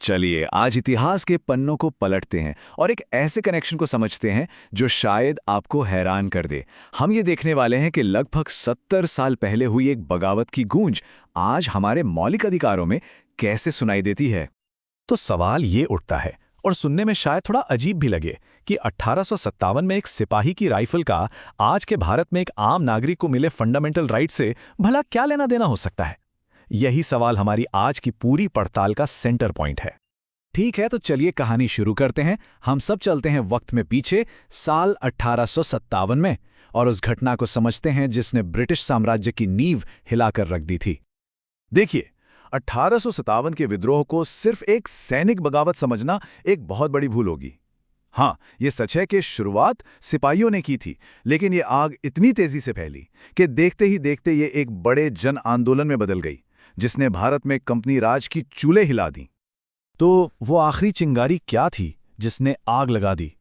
चलिए आज इतिहास के पन्नों को पलटते हैं और एक ऐसे कनेक्शन को समझते हैं जो शायद आपको हैरान कर दे। हम ये देखने वाले हैं कि लगभग 70 साल पहले हुई एक बगावत की गूंज आज हमारे मौलिक अधिकारों में कैसे सुनाई देती है। तो सवाल ये उठता है, और सुनने में शायद थोड़ा अजीब भी लगे, कि 1857 में एक सिपाही की राइफल का आज के भारत में एक आम नागरिक को मिले फंडामेंटल राइट से भला क्या लेना देना हो सकता है। यही सवाल हमारी आज की पूरी पड़ताल का सेंटर पॉइंट है। ठीक है, तो चलिए कहानी शुरू करते हैं। हम सब चलते हैं वक्त में पीछे, साल 1857 में, और उस घटना को समझते हैं जिसने ब्रिटिश साम्राज्य की नींव हिलाकर रख दी थी। देखिए, 1857 के विद्रोह को सिर्फ एक सैनिक बगावत समझना एक बहुत बड़ी भूल होगी। हाँ, ये सच है कि शुरुआत सिपाहियों ने की थी, लेकिन ये आग इतनी तेजी से फैली कि देखते ही देखते ये एक बड़े जन आंदोलन में बदल गई, जिसने भारत में कंपनी राज की चूल्हे हिला दी। तो वो आखिरी चिंगारी क्या थी जिसने आग लगा दी?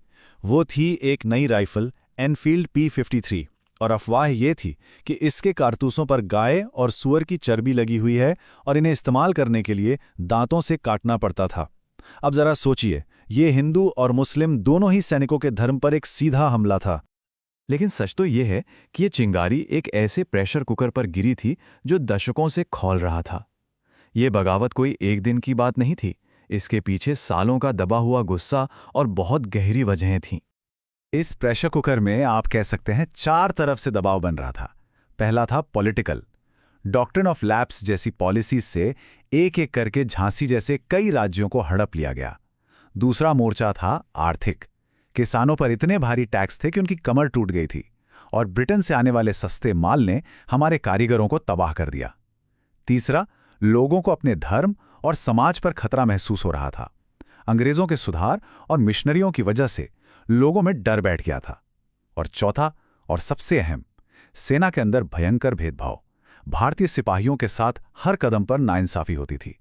वो थी एक नई राइफल एनफील्ड P53, और अफवाह ये थी कि इसके कारतूसों पर गाय और सूअर की चर्बी लगी हुई है और इन्हें इस्तेमाल करने के लिए दांतों से काटना पड़ता था। अब जरा सोचिए, ये हिंदू और मुस्लिम दोनों ही सैनिकों के धर्म पर एक सीधा हमला था। लेकिन सच तो ये है कि ये चिंगारी एक ऐसे प्रेशर कुकर पर गिरी थी जो दशकों से खौल रहा था। ये बगावत कोई एक दिन की बात नहीं थी, इसके पीछे सालों का दबा हुआ गुस्सा और बहुत गहरी वजहें थीं। इस प्रेशर कुकर में आप कह सकते हैं 4 तरफ से दबाव बन रहा था। पहला था पॉलिटिकल। डॉक्ट्रिन ऑफ लैप्स जैसी पॉलिसीज से एक एक करके झांसी जैसे कई राज्यों को हड़प लिया गया। दूसरा मोर्चा था आर्थिक। किसानों पर इतने भारी टैक्स थे कि उनकी कमर टूट गई थी, और ब्रिटेन से आने वाले सस्ते माल ने हमारे कारीगरों को तबाह कर दिया। तीसरा, लोगों को अपने धर्म और समाज पर खतरा महसूस हो रहा था। अंग्रेजों के सुधार और मिशनरियों की वजह से लोगों में डर बैठ गया था। और चौथा और सबसे अहम, सेना के अंदर भयंकर भेदभाव। भारतीय सिपाहियों के साथ हर कदम पर नाइंसाफी होती थी।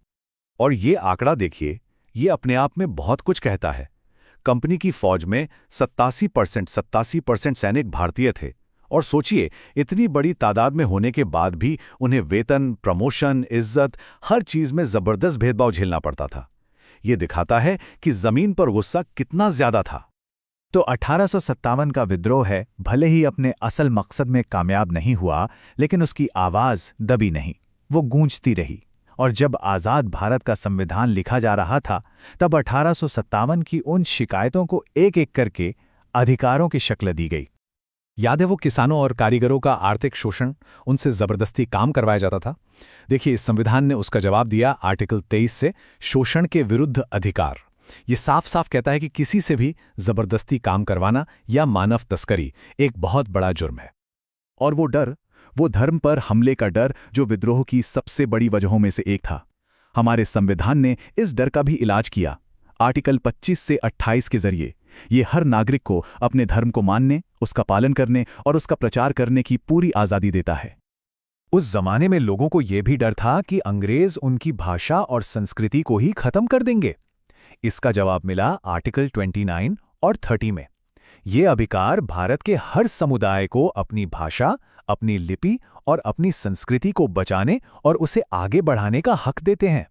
और ये आंकड़ा देखिए, ये अपने आप में बहुत कुछ कहता है। कंपनी की फौज में 87% सैनिक भारतीय थे, और सोचिए, इतनी बड़ी तादाद में होने के बाद भी उन्हें वेतन, प्रमोशन, इज्जत, हर चीज में जबरदस्त भेदभाव झेलना पड़ता था। ये दिखाता है कि जमीन पर गुस्सा कितना ज्यादा था। तो 1857 का विद्रोह है, भले ही अपने असल मकसद में कामयाब नहीं हुआ, लेकिन उसकी आवाज दबी नहीं, वो गूंजती रही। और जब आज़ाद भारत का संविधान लिखा जा रहा था, तब 1857 की उन शिकायतों को एक एक करके अधिकारों की शक्ल दी गई। याद है वो किसानों और कारीगरों का आर्थिक शोषण, उनसे जबरदस्ती काम करवाया जाता था। देखिए, इस संविधान ने उसका जवाब दिया आर्टिकल 23 से, शोषण के विरुद्ध अधिकार। ये साफ साफ कहता है कि किसी से भी जबरदस्ती काम करवाना या मानव तस्करी एक बहुत बड़ा जुर्म है। और वो डर, वो धर्म पर हमले का डर, जो विद्रोह की सबसे बड़ी वजहों में से एक था, हमारे संविधान ने इस डर का भी इलाज किया। आर्टिकल 25 से 28 के जरिए ये हर नागरिक को अपने धर्म को मानने, उसका पालन करने और उसका प्रचार करने की पूरी आज़ादी देता है। उस जमाने में लोगों को यह भी डर था कि अंग्रेज उनकी भाषा और संस्कृति को ही खत्म कर देंगे। इसका जवाब मिला आर्टिकल 29 और 30 में। ये अधिकार भारत के हर समुदाय को अपनी भाषा, अपनी लिपि और अपनी संस्कृति को बचाने और उसे आगे बढ़ाने का हक देते हैं।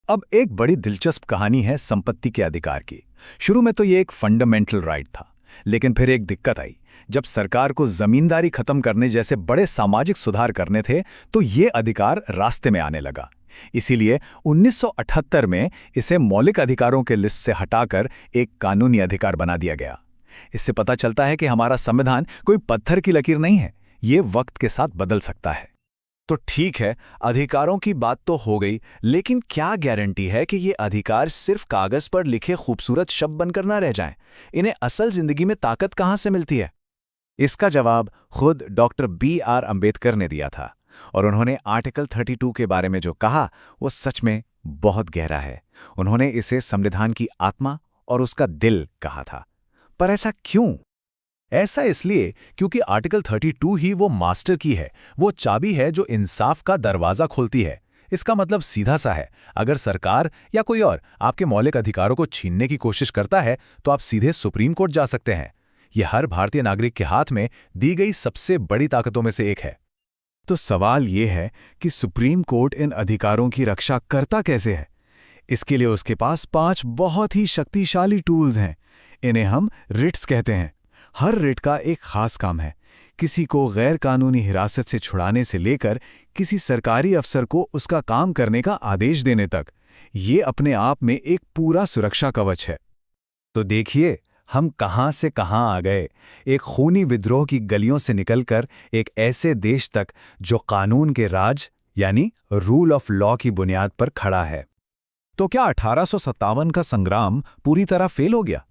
अब एक बड़ी दिलचस्प कहानी है संपत्ति के अधिकार की। शुरू में तो ये एक फंडामेंटल राइट था, लेकिन फिर एक दिक्कत आई। जब सरकार को जमींदारी खत्म करने जैसे बड़े सामाजिक सुधार करने थे, तो ये अधिकार रास्ते में आने लगा। इसीलिए 1978 में इसे मौलिक अधिकारों के लिस्ट से हटाकर एक कानूनी अधिकार बना दिया गया। इससे पता चलता है कि हमारा संविधान कोई पत्थर की लकीर नहीं है, ये वक्त के साथ बदल सकता है। तो ठीक है, अधिकारों की बात तो हो गई, लेकिन क्या गारंटी है कि ये अधिकार सिर्फ कागज पर लिखे खूबसूरत शब्द बनकर ना रह जाएं? इन्हें असल जिंदगी में ताकत कहाँ से मिलती है? इसका जवाब खुद डॉक्टर B.R. अंबेडकर ने दिया था, और उन्होंने आर्टिकल 32 के बारे में जो कहा वो सच में बहुत गहरा है। उन्होंने इसे संविधान की आत्मा और उसका दिल कहा था। पर ऐसा क्यों? ऐसा इसलिए क्योंकि आर्टिकल 32 ही वो मास्टर की है, वो चाबी है जो इंसाफ का दरवाजा खोलती है। इसका मतलब सीधा सा है, अगर सरकार या कोई और आपके मौलिक अधिकारों को छीनने की कोशिश करता है, तो आप सीधे सुप्रीम कोर्ट जा सकते हैं। यह हर भारतीय नागरिक के हाथ में दी गई सबसे बड़ी ताकतों में से एक है। तो सवाल ये है कि सुप्रीम कोर्ट इन अधिकारों की रक्षा करता कैसे है? इसके लिए उसके पास 5 बहुत ही शक्तिशाली टूल्स हैं। इन्हें हम रिट्स कहते हैं। हर रिट का एक खास काम है, किसी को गैर कानूनी हिरासत से छुड़ाने से लेकर किसी सरकारी अफसर को उसका काम करने का आदेश देने तक। ये अपने आप में एक पूरा सुरक्षा कवच है। तो देखिए, हम कहां से कहां आ गए, एक खूनी विद्रोह की गलियों से निकलकर एक ऐसे देश तक जो कानून के राज यानी रूल ऑफ लॉ की बुनियाद पर खड़ा है। तो क्या 1857 का संग्राम पूरी तरह फेल हो गया?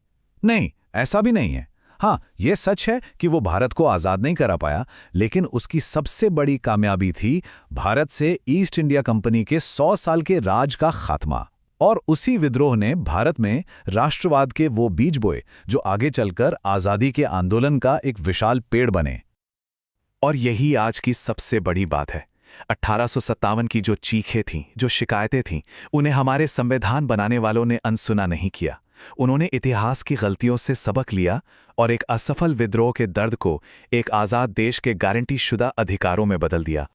नहीं, ऐसा भी नहीं है। हाँ, यह सच है कि वो भारत को आज़ाद नहीं करा पाया, लेकिन उसकी सबसे बड़ी कामयाबी थी भारत से ईस्ट इंडिया कंपनी के 100 साल के राज का खात्मा। और उसी विद्रोह ने भारत में राष्ट्रवाद के वो बीज बोए जो आगे चलकर आज़ादी के आंदोलन का एक विशाल पेड़ बने। और यही आज की सबसे बड़ी बात है। 1857 की जो चीखें थीं, जो शिकायतें थीं, उन्हें हमारे संविधान बनाने वालों ने अनसुना नहीं किया। उन्होंने इतिहास की गलतियों से सबक लिया और एक असफल विद्रोह के दर्द को एक आज़ाद देश के गारंटी शुदा अधिकारों में बदल दिया।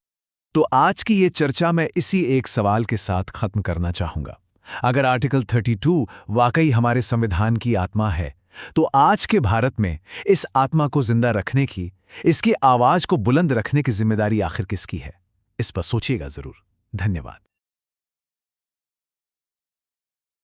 तो आज की ये चर्चा मैं इसी एक सवाल के साथ खत्म करना चाहूंगा। अगर आर्टिकल 32 वाकई हमारे संविधान की आत्मा है, तो आज के भारत में इस आत्मा को जिंदा रखने की, इसकी आवाज को बुलंद रखने की जिम्मेदारी आखिर किसकी है? इस पर सोचिएगा जरूर। धन्यवाद।